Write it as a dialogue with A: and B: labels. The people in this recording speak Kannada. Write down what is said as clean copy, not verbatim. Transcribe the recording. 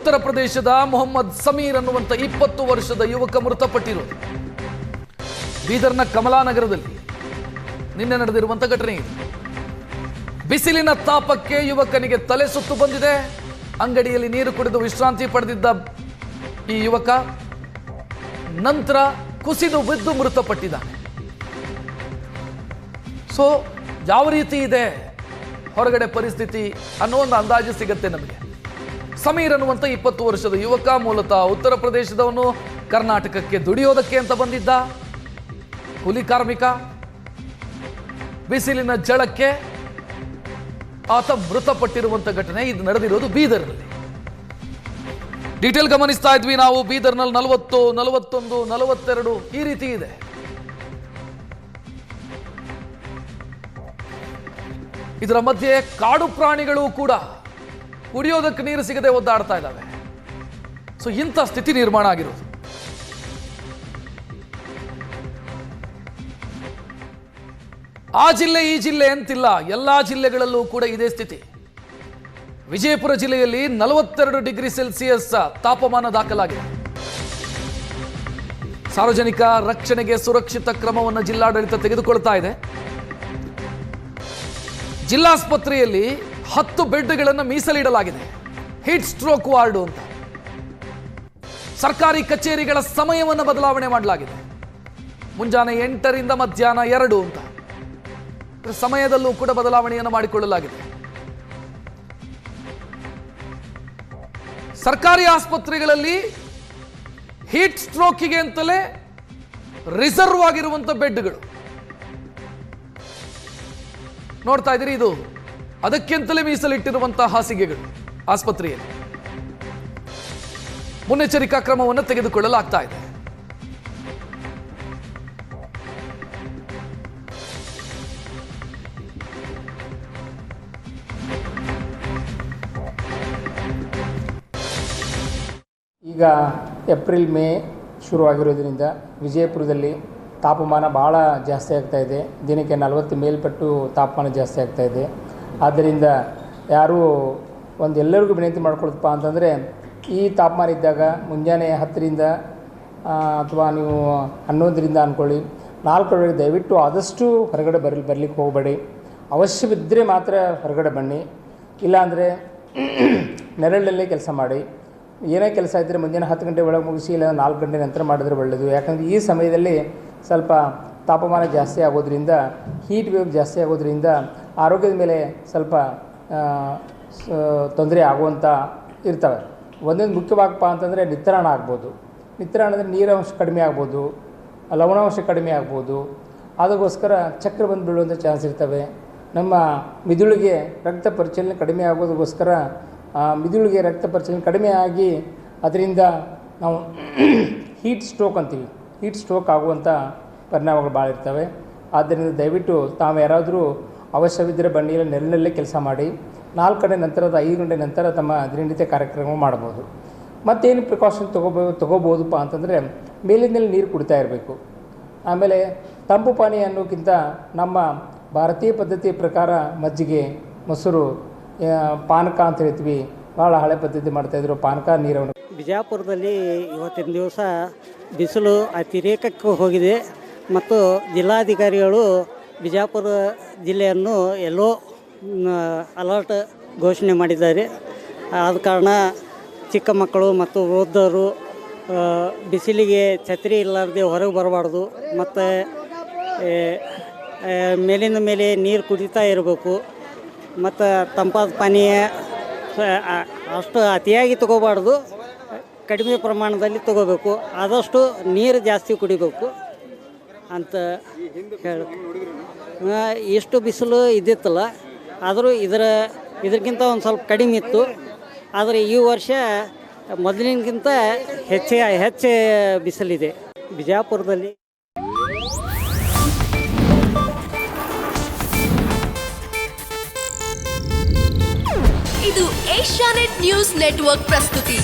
A: ಉತ್ತರ ಪ್ರದೇಶದ ಮೊಹಮ್ಮದ್ ಸಮೀರ್ ಅನ್ನುವಂಥ 20 ವರ್ಷದ ಯುವಕ ಮೃತಪಟ್ಟಿರೋದು ಬೀದರ್ನ ಕಮಲಾನಗರದಲ್ಲಿ ನಿನ್ನೆ ನಡೆದಿರುವಂಥ ಘಟನೆ ಇದು. ಬಿಸಿಲಿನ ತಾಪಕ್ಕೆ ಯುವಕನಿಗೆ ತಲೆ ಸುತ್ತು ಬಂದಿದೆ. ಅಂಗಡಿಯಲ್ಲಿ ನೀರು ಕುಡಿದು ವಿಶ್ರಾಂತಿ ಪಡೆದಿದ್ದ ಈ ಯುವಕ ನಂತರ ಕುಸಿದು ಬಿದ್ದು ಮೃತಪಟ್ಟಿದ್ದಾನೆ. ಸೊ ಯಾವ ರೀತಿ ಇದೆ ಹೊರಗಡೆ ಪರಿಸ್ಥಿತಿ ಅನ್ನೋ ಒಂದು ಅಂದಾಜು ಸಿಗುತ್ತೆ ನಮಗೆ. ಸಮೀರ್ ಅನ್ನುವಂಥ 20 ವರ್ಷದ ಯುವಕ ಮೂಲತಃ ಉತ್ತರ ಪ್ರದೇಶದವನು, ಕರ್ನಾಟಕಕ್ಕೆ ದುಡಿಯೋದಕ್ಕೆ ಅಂತ ಬಂದಿದ್ದ ಕೂಲಿ ಕಾರ್ಮಿಕ. ಬಿಸಿಲಿನ ಝಳಕ್ಕೆ ಆತ ಮೃತಪಟ್ಟಿರುವಂಥ ಘಟನೆ ಇದು ನಡೆದಿರೋದು ಬೀದರ್ನಲ್ಲಿ. ಡೀಟೇಲ್ ಗಮನಿಸ್ತಾ ಇದ್ವಿ ನಾವು. ಬೀದರ್ನಲ್ಲಿ 40, 41, 42 ಈ ರೀತಿ ಇದೆ. ಇದರ ಮಧ್ಯೆ ಕಾಡು ಪ್ರಾಣಿಗಳು ಕೂಡ ಕುಡಿಯೋದಕ್ಕೆ ನೀರು ಸಿಗದೆ ಒದ್ದಾಡ್ತಾ ಇದ್ದಾವೆ. ಸೊ ಇಂಥ ಸ್ಥಿತಿ ನಿರ್ಮಾಣ ಆಗಿರೋದು. ಆ ಜಿಲ್ಲೆ ಈ ಜಿಲ್ಲೆ ಅಂತಿಲ್ಲ, ಎಲ್ಲಾ ಜಿಲ್ಲೆಗಳಲ್ಲೂ ಕೂಡ ಇದೇ ಸ್ಥಿತಿ. ವಿಜಯಪುರ ಜಿಲ್ಲೆಯಲ್ಲಿ 42 ಡಿಗ್ರಿ ಸೆಲ್ಸಿಯಸ್ ತಾಪಮಾನ ದಾಖಲಾಗಿದೆ. ಸಾರ್ವಜನಿಕ ರಕ್ಷಣೆಗೆ ಸುರಕ್ಷಿತ ಕ್ರಮವನ್ನು ಜಿಲ್ಲಾಡಳಿತ ತೆಗೆದುಕೊಳ್ತಾ ಇದೆ. ಜಿಲ್ಲಾಸ್ಪತ್ರೆಯಲ್ಲಿ 10 ಬೆಡ್ಗಳನ್ನು ಮೀಸಲಿಡಲಾಗಿದೆ. ಹೀಟ್ ಸ್ಟ್ರೋಕ್ ವಾರ್ಡ್ ಅಂತ. ಸರ್ಕಾರಿ ಕಚೇರಿಗಳ ಸಮಯವನ್ನು ಬದಲಾವಣೆ ಮಾಡಲಾಗಿದೆ. ಮುಂಜಾನೆ 8ರಿಂದ ಮಧ್ಯಾಹ್ನ 2 ಅಂತ ಸಮಯದಲ್ಲೂ ಕೂಡ ಬದಲಾವಣೆಯನ್ನು ಮಾಡಿಕೊಳ್ಳಲಾಗಿದೆ. ಸರ್ಕಾರಿ ಆಸ್ಪತ್ರೆಗಳಲ್ಲಿ ಹೀಟ್ ಸ್ಟ್ರೋಕಿಗೆ ಅಂತಲೇ ರಿಸರ್ವ್ ಆಗಿರುವಂಥ ಬೆಡ್ಗಳು ನೋಡ್ತಾ ಇದ್ದೀರಿ. ಇದು ಅದಕ್ಕೆಂತಲೇ ಮೀಸಲಿಟ್ಟಿರುವಂತಹ ಹಾಸಿಗೆಗಳು ಆಸ್ಪತ್ರೆಯಲ್ಲಿ. ಮುನ್ನೆಚ್ಚರಿಕಾ ಕ್ರಮವನ್ನು ತೆಗೆದುಕೊಳ್ಳಲಾಗ್ತಾ ಇದೆ.
B: ಈಗ ಏಪ್ರಿಲ್ ಮೇ ಶುರುವಾಗಿರೋದ್ರಿಂದ ವಿಜಯಪುರದಲ್ಲಿ ತಾಪಮಾನ ಭಾಳ ಜಾಸ್ತಿ ಆಗ್ತಾಯಿದೆ. ದಿನಕ್ಕೆ 40 ಮೇಲ್ಪಟ್ಟು ತಾಪಮಾನ ಜಾಸ್ತಿ ಆಗ್ತಾಯಿದೆ. ಆದ್ದರಿಂದ ಯಾರೂ ಎಲ್ಲರಿಗೂ ವಿನಂತಿ ಮಾಡ್ಕೊಳ್ತಪ್ಪ ಅಂತಂದರೆ, ಈ ತಾಪಮಾನ ಇದ್ದಾಗ ಮುಂಜಾನೆ 10ರಿಂದ ಅಥವಾ ನೀವು 11ರಿಂದ ಅಂದ್ಕೊಳ್ಳಿ 4 ದಯವಿಟ್ಟು ಆದಷ್ಟು ಹೊರಗಡೆ ಬರಲಿಕ್ಕೆ ಹೋಗಬೇಡಿ. ಅವಶ್ಯವಿದ್ದರೆ ಮಾತ್ರ ಹೊರಗಡೆ ಬನ್ನಿ. ಇಲ್ಲಾಂದರೆ ನೆರಳಲ್ಲೇ ಕೆಲಸ ಮಾಡಿ. ಏನೇ ಕೆಲಸ ಇದ್ದರೆ ಮುಂಜಾನೆ 10 ಗಂಟೆ ಒಳಗೆ ಮುಗಿಸಿ, ಇಲ್ಲ 4 ಗಂಟೆ ನಂತರ ಮಾಡಿದ್ರೆ ಒಳ್ಳೆಯದು. ಯಾಕಂದರೆ ಈ ಸಮಯದಲ್ಲಿ ಸ್ವಲ್ಪ ತಾಪಮಾನ ಜಾಸ್ತಿ ಆಗೋದ್ರಿಂದ, ಹೀಟ್ ವೇವ್ ಜಾಸ್ತಿ ಆಗೋದ್ರಿಂದ ಆರೋಗ್ಯದ ಮೇಲೆ ಸ್ವಲ್ಪ ತೊಂದರೆ ಆಗುವಂಥ ಇರ್ತವೆ. ಒಂದೊಂದು ಮುಖ್ಯವಾಗಪ್ಪ ಅಂತಂದರೆ ನಿತ್ರಾಣ ಆಗ್ಬೋದು. ನಿತ್ರಾಣ ಅಂದರೆ ನೀರಾಂಶ ಕಡಿಮೆ ಆಗ್ಬೋದು, ಲವಣಾಂಶ ಕಡಿಮೆ ಆಗ್ಬೋದು. ಅದಕ್ಕೋಸ್ಕರ ಚಕ್ರ ಬಂದು ಬೀಳುವಂಥ ಚಾನ್ಸ್ ಇರ್ತವೆ. ನಮ್ಮ ಮಿದುಳಿಗೆ ರಕ್ತ ಪರಿಚಲನೆ ಕಡಿಮೆ ಆಗೋದಕ್ಕೋಸ್ಕರ ಮಿದುಳಿಗೆ ರಕ್ತ ಪರಿಚಲನೆ ಕಡಿಮೆ ಆಗಿ ಅದರಿಂದ ನಾವು ಹೀಟ್ ಸ್ಟ್ರೋಕ್ ಅಂತೀವಿ. ಹೀಟ್ ಸ್ಟ್ರೋಕ್ ಆಗುವಂಥ ಪರಿಣಾಮಗಳು ಭಾಳ ಇರ್ತವೆ. ಆದ್ದರಿಂದ ದಯವಿಟ್ಟು ತಾವು ಯಾರಾದರೂ ಅವಶ್ಯವಿದ್ದರೆ ಬನ್ನಿ, ಇಲ್ಲ ನೆರಳಲ್ಲೇ ಕೆಲಸ ಮಾಡಿ. 4 ಗಂಟೆ ನಂತರದ 5 ಗಂಟೆ ನಂತರ ತಮ್ಮ ದಿನನಿತ್ಯ ಕಾರ್ಯಕ್ರಮ ಮಾಡ್ಬೋದು. ಮತ್ತೇನು ಪ್ರಿಕಾಷನ್ ತೊಗೋಬೋದಪ್ಪ ಅಂತಂದರೆ, ಮೇಲಿಂದಲೇ ನೀರು ಕುಡಿತಾ ಇರಬೇಕು. ಆಮೇಲೆ ತಂಪು ಪಾನೀಯ ಅನ್ನೋಕ್ಕಿಂತ ನಮ್ಮ ಭಾರತೀಯ ಪದ್ಧತಿಯ ಪ್ರಕಾರ ಮಜ್ಜಿಗೆ, ಮೊಸರು, ಪಾನಕ ಅಂತ ಹೇಳ್ತೀವಿ, ಭಾಳ ಹಳೆ ಪದ್ಧತಿ ಮಾಡ್ತಾಯಿದ್ರು. ಪಾನಕ ನೀರನ್ನು
C: ಬಿಜಾಪುರದಲ್ಲಿ ಇವತ್ತಿನ ದಿವಸ ಬಿಸಿಲು ಅತಿರೇಕಕ್ಕೆ ಹೋಗಿದೆ ಮತ್ತು ಜಿಲ್ಲಾಧಿಕಾರಿಗಳು ಬಿಜಾಪುರ ಜಿಲ್ಲೆಯನ್ನು ಎಲ್ಲೋ ಅಲರ್ಟ್ ಘೋಷಣೆ ಮಾಡಿದ್ದಾರೆ. ಆದ ಕಾರಣ ಚಿಕ್ಕ ಮಕ್ಕಳು ಮತ್ತು ವೃದ್ಧರು ಬಿಸಿಲಿಗೆ ಛತ್ರಿ ಇಲ್ಲಾರದೆ ಹೊರಗೆ ಬರಬಾರ್ದು. ಮತ್ತು ಮೇಲಿಂದ ಮೇಲೆ ನೀರು ಕುಡಿತಾ ಇರಬೇಕು. ಮತ್ತು ತಂಪಾದ ಪಾನೀಯ ಅಷ್ಟು ಅತಿಯಾಗಿ ತಗೋಬಾರ್ದು, ಕಡಿಮೆ ಪ್ರಮಾಣದಲ್ಲಿ ತಗೋಬೇಕು. ಆದಷ್ಟು ನೀರು ಜಾಸ್ತಿ ಕುಡಿಬೇಕು ಅಂತ ಹೇಳಿ. ಎಷ್ಟು ಬಿಸಿಲು ಇದ್ದಿತ್ತಲ್ಲ, ಆದರೂ ಇದಕ್ಕಿಂತ ಒಂದು ಸ್ವಲ್ಪ ಕಡಿಮೆ ಇತ್ತು. ಆದರೆ ಈ ವರ್ಷ ಮೊದಲಿನಗಿಂತ ಹೆಚ್ಚು ಬಿಸಿಲಿದೆ ಬಿಜಾಪುರದಲ್ಲಿ.
D: ಇದು ಏಷ್ಯಾನೆಟ್ ನ್ಯೂಸ್ ನೆಟ್ವರ್ಕ್ ಪ್ರಸ್ತುತಿ.